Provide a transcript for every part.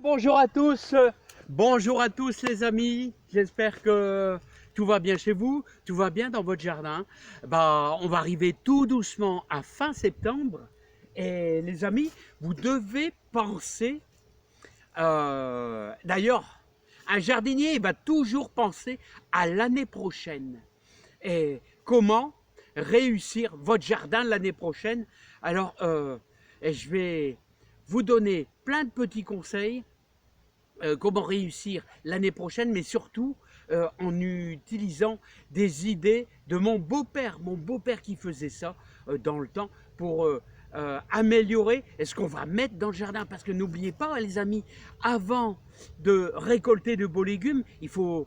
Bonjour à tous les amis, j'espère que tout va bien chez vous, tout va bien dans votre jardin. On va arriver tout doucement à fin septembre et les amis, vous devez penser, d'ailleurs, un jardinier il va toujours penser à l'année prochaine et comment réussir votre jardin l'année prochaine. Alors, et je vais vous donner plein de petits conseils comment réussir l'année prochaine, mais surtout en utilisant des idées de mon beau-père qui faisait ça dans le temps pour améliorer ce qu'on va mettre dans le jardin. Parce que n'oubliez pas, les amis, avant de récolter de beaux légumes, il faut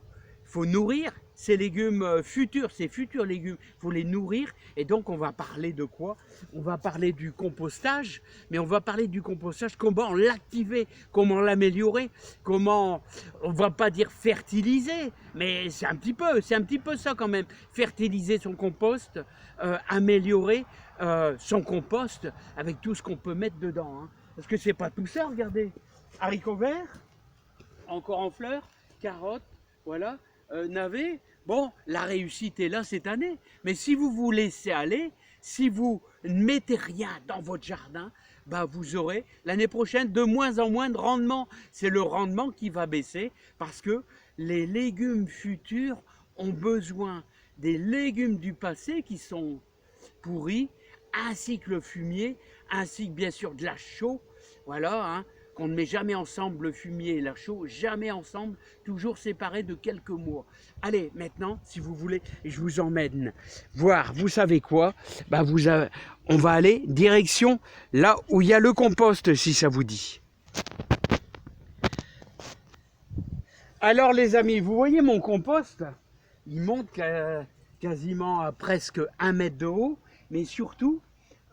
nourrir ces légumes futurs, ces futurs légumes, il faut les nourrir. Et donc on va parler de quoi? On va parler du compostage, mais on va parler du compostage, comment l'activer, comment l'améliorer, comment, on va pas dire fertiliser, mais c'est un petit peu ça quand même, fertiliser son compost, améliorer son compost avec tout ce qu'on peut mettre dedans. Hein. Parce que c'est pas tout ça, regardez, haricots verts, encore en fleurs, carottes, voilà, navets. Bon, la réussite est là cette année, mais si vous vous laissez aller, si vous ne mettez rien dans votre jardin, vous aurez l'année prochaine de moins en moins de rendement. C'est le rendement qui va baisser parce que les légumes futurs ont besoin des légumes du passé qui sont pourris, ainsi que le fumier, ainsi que bien sûr de la chaux. Voilà, hein, qu'on ne met jamais ensemble le fumier et la chaux, jamais ensemble, toujours séparés de quelques mois. Allez, maintenant, si vous voulez, je vous emmène voir, vous savez quoi, on va aller direction là où il y a le compost, si ça vous dit. Alors les amis, vous voyez mon compost, il monte quasiment à presque 1 mètre de haut, mais surtout,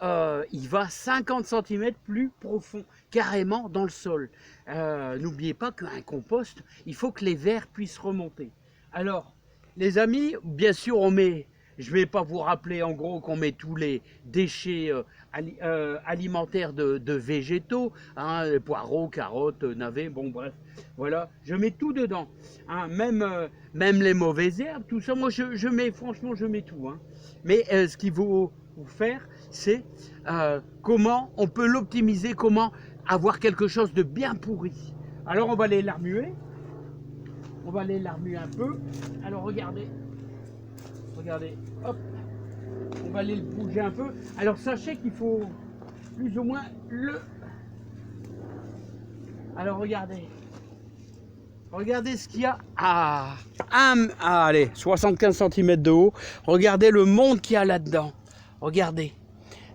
il va 50 cm plus profond, carrément dans le sol. N'oubliez pas qu'un compost, il faut que les vers puissent remonter. Alors, les amis, bien sûr, on met, je ne vais pas vous rappeler en gros qu'on met tous les déchets alimentaires de végétaux, hein, poireaux, carottes, navets, bon bref, voilà, je mets tout dedans, hein, même les mauvaises herbes, tout ça, moi je mets, franchement, je mets tout. Hein. Mais ce qu'il faut faire, c'est comment on peut l'optimiser, comment avoir quelque chose de bien pourri. Alors on va les larmuer. On va les larmuer un peu. Alors regardez, hop, on va les bouger un peu. Alors sachez qu'il faut plus ou moins le... Alors regardez ce qu'il y a allez, 75 cm de haut. Regardez le monde qu'il y a là-dedans. Regardez.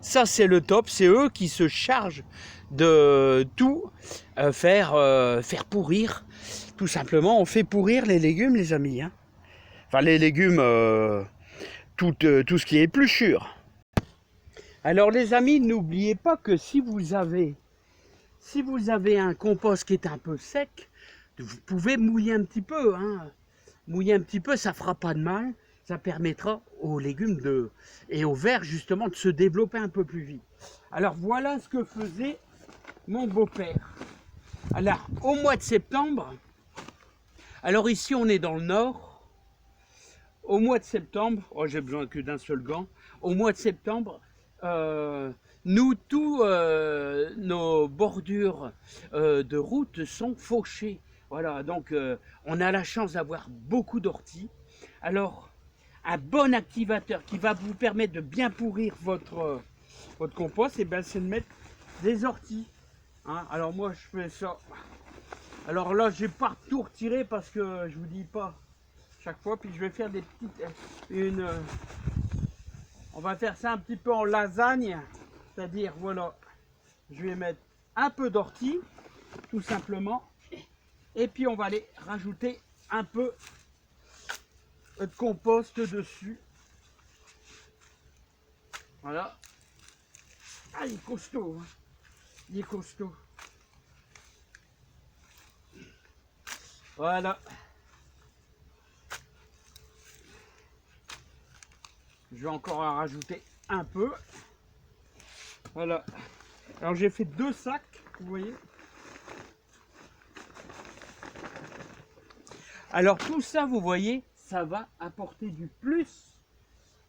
Ça, c'est le top. C'est eux qui se chargent de tout faire pourrir. Tout simplement, on fait pourrir les légumes, les amis. Hein. Enfin, les légumes, tout ce qui est épluchure. Alors, les amis, n'oubliez pas que si vous avez un compost qui est un peu sec, vous pouvez mouiller un petit peu. Hein. Mouiller un petit peu, ça ne fera pas de mal. Ça permettra aux légumes et aux vers justement de se développer un peu plus vite. Alors voilà ce que faisait mon beau-père. Alors au mois de septembre, alors ici on est dans le nord, au mois de septembre, oh j'ai besoin que d'un seul gant, au mois de septembre, nous tous nos bordures de route sont fauchées. Voilà, donc on a la chance d'avoir beaucoup d'orties. Alors un bon activateur qui va vous permettre de bien pourrir votre compost, et c'est de mettre des orties. Hein. Alors moi je fais ça. Alors là j'ai pas tout retiré parce que je vous dis pas chaque fois. Puis je vais faire des petites, on va faire ça un petit peu en lasagne, c'est-à-dire voilà, je vais mettre un peu d'ortie, tout simplement, et puis on va aller rajouter un peu de compost dessus. Voilà. Ah, il est costaud. Hein. Il est costaud. Voilà. Je vais encore en rajouter un peu. Voilà. Alors j'ai fait 2 sacs, vous voyez. Alors tout ça, vous voyez, ça va apporter du plus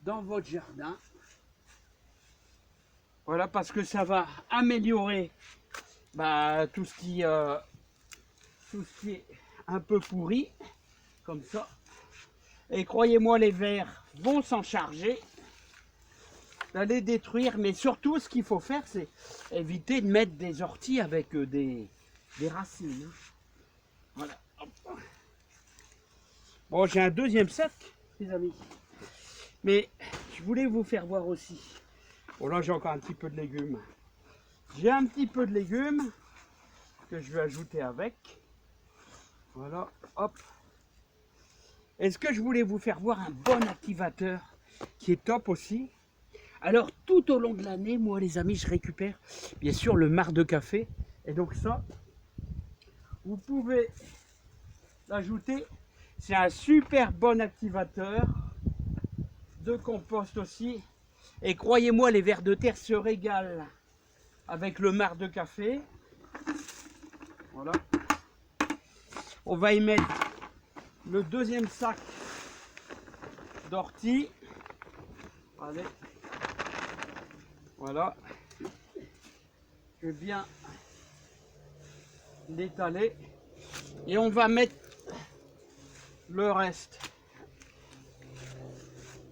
dans votre jardin. Voilà, parce que ça va améliorer tout ce qui est un peu pourri, comme ça. Et croyez-moi, les vers vont s'en charger, d'aller détruire. Mais surtout, ce qu'il faut faire, c'est éviter de mettre des orties avec des racines. Voilà. Hop. Bon, j'ai un deuxième sac, les amis. Mais je voulais vous faire voir aussi. Bon, là, j'ai encore un petit peu de légumes. J'ai un petit peu de légumes que je vais ajouter avec. Voilà, hop. Est-ce que je voulais vous faire voir un bon activateur qui est top aussi? Alors, tout au long de l'année, moi, les amis, je récupère, bien sûr, le marc de café. Et donc ça, vous pouvez l'ajouter. C'est un super bon activateur de compost aussi. Et croyez-moi, les vers de terre se régalent avec le marc de café. Voilà. On va y mettre le deuxième sac d'ortie. Allez. Voilà. Je vais bien l'étaler. Et on va mettre le reste.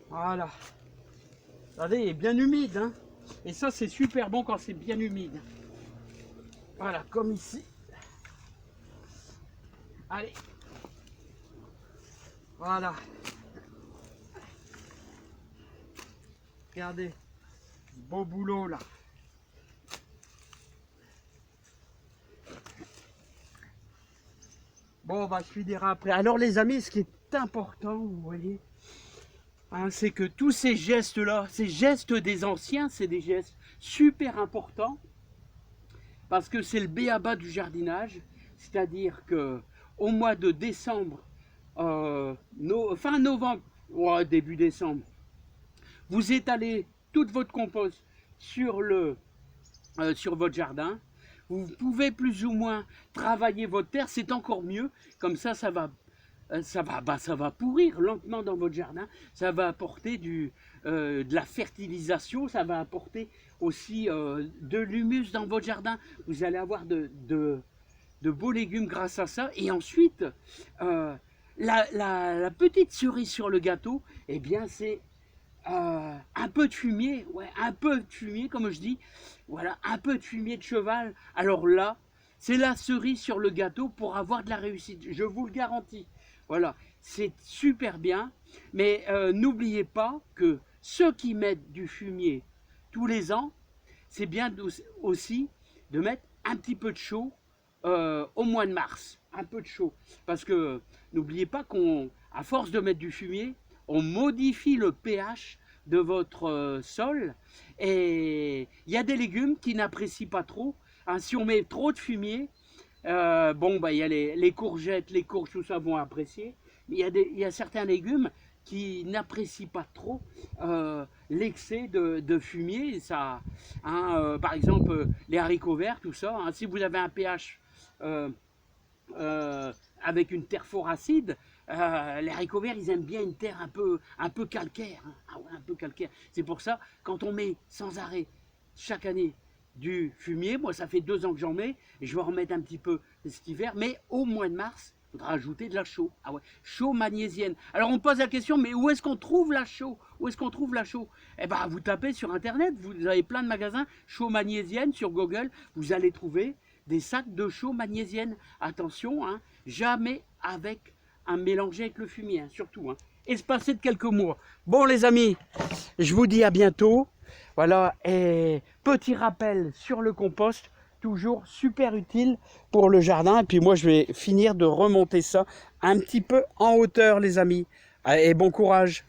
Voilà. Regardez, il est bien humide. Hein, et ça, c'est super bon quand c'est bien humide. Voilà, comme ici. Allez. Voilà. Regardez. Beau boulot là. Bon, je finirai après. Alors les amis, ce qui est important, vous voyez, hein, c'est que tous ces gestes-là, ces gestes des anciens, c'est des gestes super importants. Parce que c'est le b.a.-ba du jardinage. C'est-à-dire que au mois de décembre, fin novembre, début décembre, vous étalez toute votre compost sur votre jardin. Vous pouvez plus ou moins travailler votre terre, c'est encore mieux. Comme ça, ça va pourrir lentement dans votre jardin. Ça va apporter de la fertilisation, ça va apporter aussi de l'humus dans votre jardin. Vous allez avoir de beaux légumes grâce à ça. Et ensuite, la petite cerise sur le gâteau, eh bien, c'est un peu de fumier, ouais, un peu de fumier, comme je dis, voilà, un peu de fumier de cheval. Alors là, c'est la cerise sur le gâteau pour avoir de la réussite, je vous le garantis. Voilà, c'est super bien, mais n'oubliez pas que ceux qui mettent du fumier tous les ans, c'est bien aussi de mettre un petit peu de chaud au mois de mars, un peu de chaud, parce que n'oubliez pas qu'à force de mettre du fumier, on modifie le pH de votre sol et il y a des légumes qui n'apprécient pas trop. Hein, si on met trop de fumier, il y a les courgettes, les courges, tout ça vont apprécier. Mais il y a certains légumes qui n'apprécient pas trop l'excès de fumier. Ça, hein, par exemple, les haricots verts, tout ça. Hein, si vous avez un pH avec une terre fort acide, les haricots verts, ils aiment bien une terre un peu calcaire. Hein. Ah ouais, un peu calcaire. C'est pour ça, quand on met sans arrêt, chaque année, du fumier, moi ça fait 2 ans que j'en mets, et je vais en remettre un petit peu cet hiver, mais au mois de mars, il faudra ajouter de la chaux. Ah ouais, chaux magnésienne. Alors on me pose la question, mais où est-ce qu'on trouve la chaux? Où est-ce qu'on trouve la chaux? Eh bien, vous tapez sur internet, vous avez plein de magasins, chaux magnésienne sur Google, vous allez trouver des sacs de chaux magnésienne. Attention, hein, jamais avec un mélangé avec le fumier, hein, surtout. Hein. Espacé de quelques mois. Bon les amis, je vous dis à bientôt. Voilà, et petit rappel sur le compost, toujours super utile pour le jardin. Et puis moi je vais finir de remonter ça un petit peu en hauteur les amis. Et bon courage.